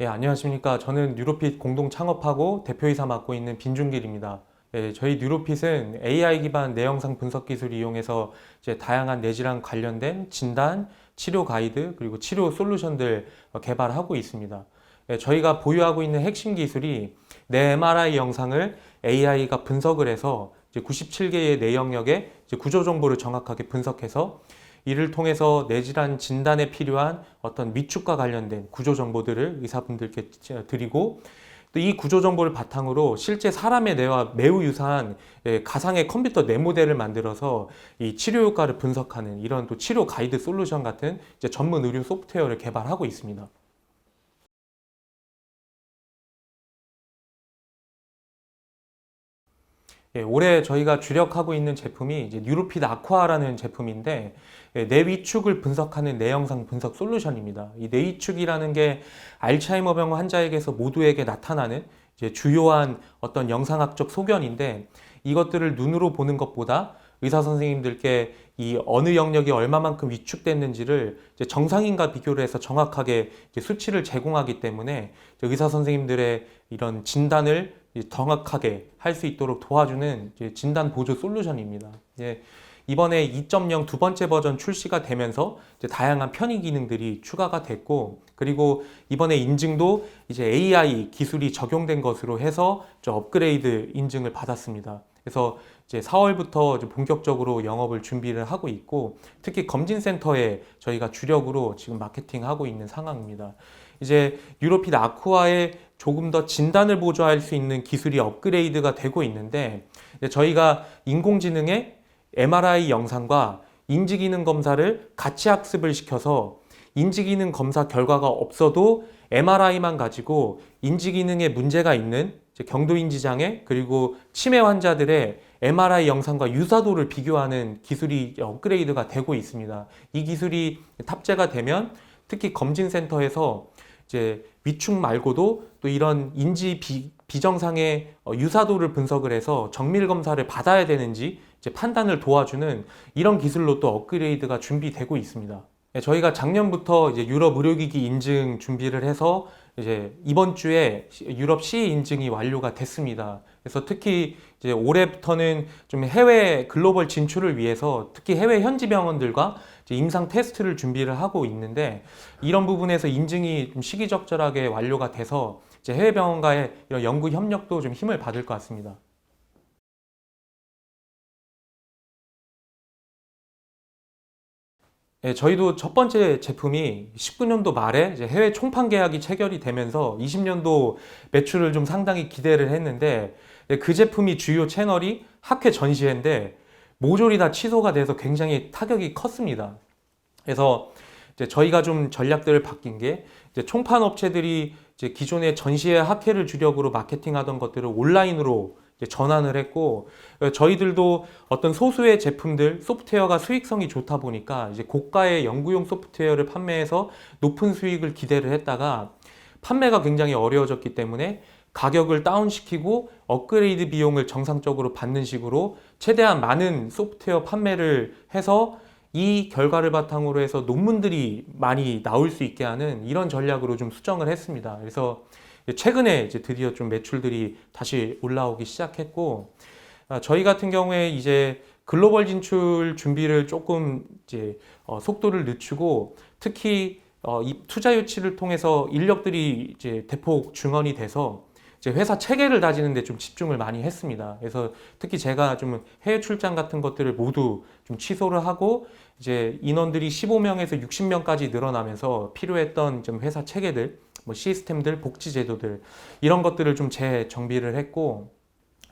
예, 안녕하십니까. 저는 뉴로핏 공동 창업하고 대표이사 맡고 있는 빈준길입니다. 예, 저희 뉴로핏은 AI 기반 내영상 분석 기술을 이용해서 이제 다양한 뇌질환 관련된 진단, 치료 가이드, 그리고 치료 솔루션들 개발하고 있습니다. 예, 저희가 보유하고 있는 핵심 기술이 내 MRI 영상을 AI가 분석을 해서 이제 97개의 뇌 영역의 구조 정보를 정확하게 분석해서 이를 통해서 뇌질환 진단에 필요한 어떤 위축과 관련된 구조 정보들을 의사분들께 드리고 또 이 구조 정보를 바탕으로 실제 사람의 뇌와 매우 유사한 가상의 컴퓨터 뇌 모델을 만들어서 이 치료 효과를 분석하는 이런 또 치료 가이드 솔루션 같은 이제 전문 의료 소프트웨어를 개발하고 있습니다. 예, 올해 저희가 주력하고 있는 제품이 이제 뉴로핏 아쿠아라는 제품인데 뇌 위축을 분석하는 뇌영상 분석 솔루션입니다. 이 뇌 위축이라는 게 알츠하이머 병 환자에게서 모두에게 나타나는 이제 주요한 어떤 영상학적 소견인데 이것들을 눈으로 보는 것보다 의사 선생님들께 이 어느 영역이 얼마만큼 위축됐는지를 이제 정상인과 비교를 해서 정확하게 이제 수치를 제공하기 때문에 의사 선생님들의 이런 진단을 정확하게 할 수 있도록 도와주는 진단 보조 솔루션입니다. 이번에 2.0 두 번째 버전 출시가 되면서 다양한 편의 기능들이 추가가 됐고, 그리고 이번에 인증도 이제 AI 기술이 적용된 것으로 해서 업그레이드 인증을 받았습니다. 그래서 이제 4월부터 본격적으로 영업을 준비를 하고 있고, 특히 검진센터에 저희가 주력으로 지금 마케팅하고 있는 상황입니다. 이제 유로핏 아쿠아의 조금 더 진단을 보조할 수 있는 기술이 업그레이드가 되고 있는데 저희가 인공지능의 MRI 영상과 인지기능 검사를 같이 학습을 시켜서 인지기능 검사 결과가 없어도 MRI만 가지고 인지기능에 문제가 있는 경도인지장애 그리고 치매 환자들의 MRI 영상과 유사도를 비교하는 기술이 업그레이드가 되고 있습니다. 이 기술이 탑재가 되면 특히 검진센터에서 이제 위축 말고도 또 이런 인지 비정상의 유사도를 분석을 해서 정밀 검사를 받아야 되는지 이제 판단을 도와주는 이런 기술로 또 업그레이드가 준비되고 있습니다. 네, 저희가 작년부터 이제 유럽 의료기기 인증 준비를 해서 이제 이번 주에 유럽 CE 인증이 완료가 됐습니다. 그래서 특히 이제 올해부터는 좀 해외 글로벌 진출을 위해서 특히 해외 현지 병원들과 이제 임상 테스트를 준비를 하고 있는데 이런 부분에서 인증이 좀 시기적절하게 완료가 돼서 이제 해외 병원과의 이런 연구 협력도 좀 힘을 받을 것 같습니다. 예, 저희도 첫 번째 제품이 19년도 말에 이제 해외 총판 계약이 체결이 되면서 20년도 매출을 좀 상당히 기대를 했는데 그 제품이 주요 채널이 학회 전시회인데 모조리 다 취소가 돼서 굉장히 타격이 컸습니다. 그래서 이제 저희가 좀 전략들을 바뀐 게 이제 총판 업체들이 이제 기존의 전시회 학회를 주력으로 마케팅하던 것들을 온라인으로 이제 전환을 했고 저희들도 어떤 소수의 제품들 소프트웨어가 수익성이 좋다 보니까 이제 고가의 연구용 소프트웨어를 판매해서 높은 수익을 기대를 했다가 판매가 굉장히 어려워졌기 때문에 가격을 다운시키고 업그레이드 비용을 정상적으로 받는 식으로 최대한 많은 소프트웨어 판매를 해서 이 결과를 바탕으로 해서 논문들이 많이 나올 수 있게 하는 이런 전략으로 좀 수정을 했습니다. 그래서 최근에 이제 드디어 좀 매출들이 다시 올라오기 시작했고, 저희 같은 경우에 이제 글로벌 진출 준비를 조금 이제 속도를 늦추고 특히 이 투자 유치를 통해서 인력들이 이제 대폭 증원이 돼서 이제 회사 체계를 다지는 데 좀 집중을 많이 했습니다. 그래서 특히 제가 좀 해외 출장 같은 것들을 모두 좀 취소를 하고 이제 인원들이 15명에서 60명까지 늘어나면서 필요했던 좀 회사 체계들, 뭐 시스템들, 복지 제도들 이런 것들을 좀 재정비를 했고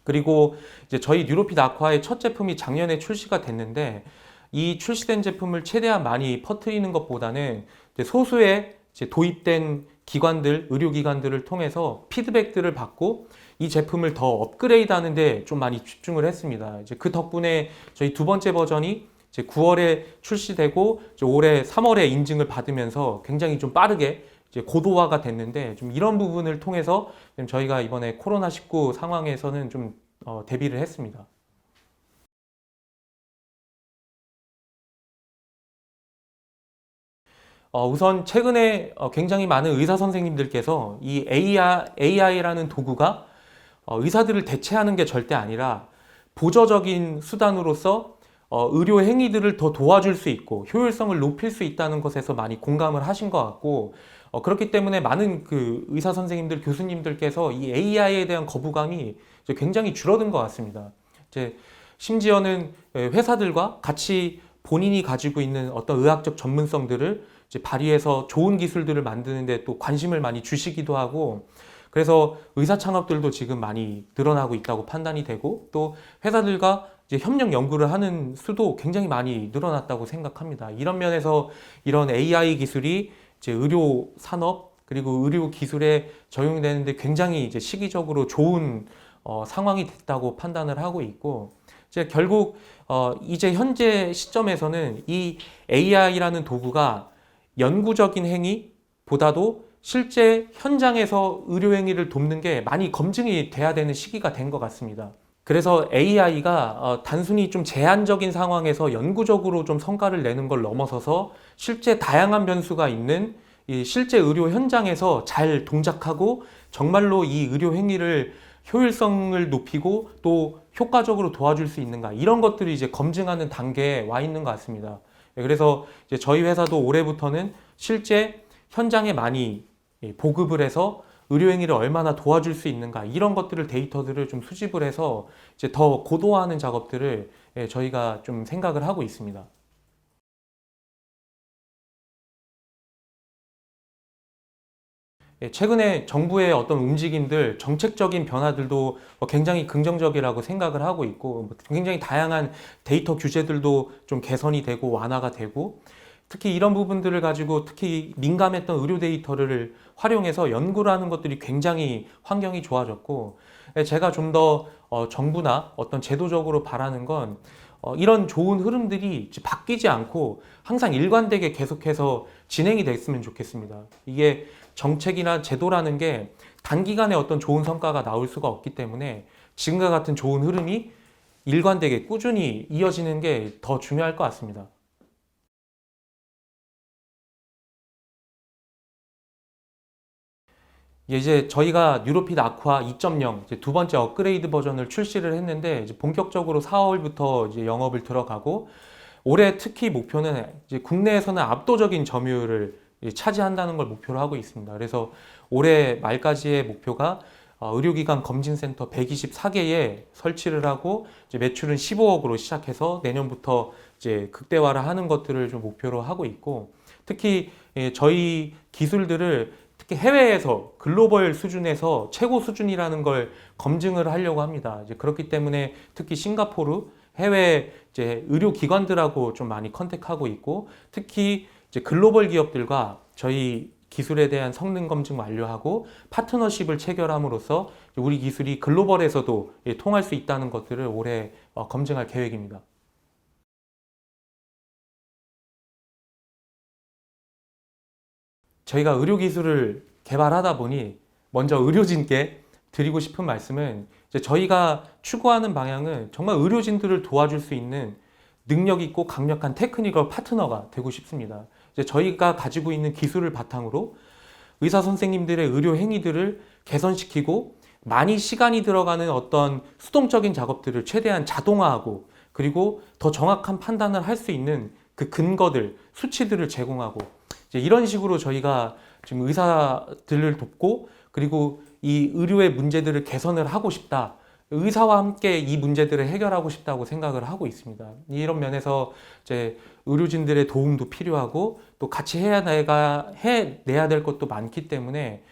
그리고 이제 저희 뉴로핏 아쿠아의 첫 제품이 작년에 출시가 됐는데 이 출시된 제품을 최대한 많이 퍼뜨리는 것보다는 이제 소수의 이제 도입된 기관들, 의료기관들을 통해서 피드백들을 받고 이 제품을 더 업그레이드 하는데 좀 많이 집중을 했습니다. 이제 그 덕분에 저희 두 번째 버전이 이제 9월에 출시되고 이제 올해 3월에 인증을 받으면서 굉장히 좀 빠르게 이제 고도화가 됐는데 좀 이런 부분을 통해서 저희가 이번에 코로나19 상황에서는 좀 대비를 했습니다. 우선 최근에 굉장히 많은 의사 선생님들께서 이 AI라는 도구가 의사들을 대체하는 게 절대 아니라 보조적인 수단으로서 의료 행위들을 더 도와줄 수 있고 효율성을 높일 수 있다는 것에서 많이 공감을 하신 것 같고, 그렇기 때문에 많은 그 의사 선생님들, 교수님들께서 이 AI에 대한 거부감이 이제 굉장히 줄어든 것 같습니다. 이제 심지어는 회사들과 같이 본인이 가지고 있는 어떤 의학적 전문성들을 이제 발휘해서 좋은 기술들을 만드는데 또 관심을 많이 주시기도 하고, 그래서 의사 창업들도 지금 많이 늘어나고 있다고 판단이 되고, 또 회사들과 이제 협력 연구를 하는 수도 굉장히 많이 늘어났다고 생각합니다. 이런 면에서 이런 AI 기술이 이제 의료 산업 그리고 의료 기술에 적용되는데 굉장히 이제 시기적으로 좋은 상황이 됐다고 판단을 하고 있고, 이제 결국 이제 현재 시점에서는 이 AI라는 도구가 연구적인 행위보다도 실제 현장에서 의료 행위를 돕는 게 많이 검증이 돼야 되는 시기가 된 것 같습니다. 그래서 AI가 단순히 좀 제한적인 상황에서 연구적으로 좀 성과를 내는 걸 넘어서서 실제 다양한 변수가 있는 이 실제 의료 현장에서 잘 동작하고 정말로 이 의료 행위를 효율성을 높이고 또 효과적으로 도와줄 수 있는가, 이런 것들이 이제 검증하는 단계에 와 있는 것 같습니다. 그래서 이제 저희 회사도 올해부터는 실제 현장에 많이 보급을 해서 의료행위를 얼마나 도와줄 수 있는가, 이런 것들을 데이터들을 좀 수집을 해서 이제 더 고도화하는 작업들을 저희가 좀 생각을 하고 있습니다. 최근에 정부의 어떤 움직임들, 정책적인 변화들도 굉장히 긍정적이라고 생각을 하고 있고, 굉장히 다양한 데이터 규제들도 좀 개선이 되고 완화가 되고, 특히 이런 부분들을 가지고 특히 민감했던 의료 데이터를 활용해서 연구를 하는 것들이 굉장히 환경이 좋아졌고, 제가 좀 더 정부나 어떤 제도적으로 바라는 건 이런 좋은 흐름들이 바뀌지 않고 항상 일관되게 계속해서 진행이 됐으면 좋겠습니다. 이게 정책이나 제도라는 게 단기간에 어떤 좋은 성과가 나올 수가 없기 때문에 지금과 같은 좋은 흐름이 일관되게 꾸준히 이어지는 게 더 중요할 것 같습니다. 이제 저희가 뉴로핏 아쿠아 2.0 이제 두 번째 업그레이드 버전을 출시를 했는데, 이제 본격적으로 4월부터 이제 영업을 들어가고, 올해 특히 목표는 이제 국내에서는 압도적인 점유율을 차지한다는 걸 목표로 하고 있습니다. 그래서 올해 말까지의 목표가 의료기관 검진센터 124개에 설치를 하고, 이제 매출은 15억으로 시작해서 내년부터 이제 극대화를 하는 것들을 좀 목표로 하고 있고, 특히 저희 기술들을 특히 해외에서 글로벌 수준에서 최고 수준이라는 걸 검증을 하려고 합니다. 이제 그렇기 때문에 특히 싱가포르 해외 이제 의료기관들하고 좀 많이 컨택하고 있고, 특히 이제 글로벌 기업들과 저희 기술에 대한 성능 검증 완료하고 파트너십을 체결함으로써 우리 기술이 글로벌에서도 통할 수 있다는 것들을 올해 검증할 계획입니다. 저희가 의료 기술을 개발하다 보니 먼저 의료진께 드리고 싶은 말씀은, 이제 저희가 추구하는 방향은 정말 의료진들을 도와줄 수 있는 능력 있고 강력한 테크니컬 파트너가 되고 싶습니다. 이제 저희가 가지고 있는 기술을 바탕으로 의사 선생님들의 의료 행위들을 개선시키고 많이 시간이 들어가는 어떤 수동적인 작업들을 최대한 자동화하고, 그리고 더 정확한 판단을 할 수 있는 그 근거들, 수치들을 제공하고, 이제 이런 식으로 저희가 지금 의사들을 돕고, 그리고 이 의료의 문제들을 개선을 하고 싶다. 의사와 함께 이 문제들을 해결하고 싶다고 생각을 하고 있습니다. 이런 면에서 이제 의료진들의 도움도 필요하고 또 같이 해내야 될 것도 많기 때문에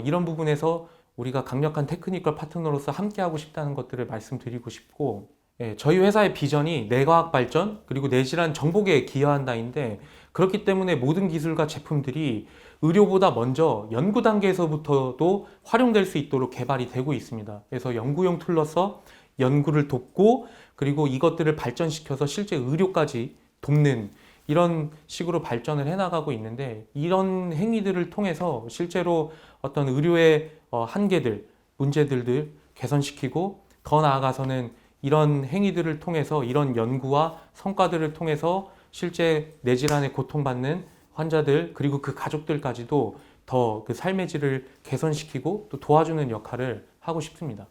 이런 부분에서 우리가 강력한 테크니컬 파트너로서 함께 하고 싶다는 것들을 말씀드리고 싶고, 저희 회사의 비전이 뇌과학 발전 그리고 뇌질환 정복에 기여한다인데, 그렇기 때문에 모든 기술과 제품들이 의료보다 먼저 연구 단계에서부터도 활용될 수 있도록 개발이 되고 있습니다. 그래서 연구용 툴로서 연구를 돕고, 그리고 이것들을 발전시켜서 실제 의료까지 돕는 이런 식으로 발전을 해나가고 있는데, 이런 행위들을 통해서 실제로 어떤 의료의 한계들, 문제들을 개선시키고, 더 나아가서는 이런 행위들을 통해서 이런 연구와 성과들을 통해서 실제 뇌질환에 고통받는 환자들 그리고 그 가족들까지도 더 그 삶의 질을 개선시키고 또 도와주는 역할을 하고 싶습니다.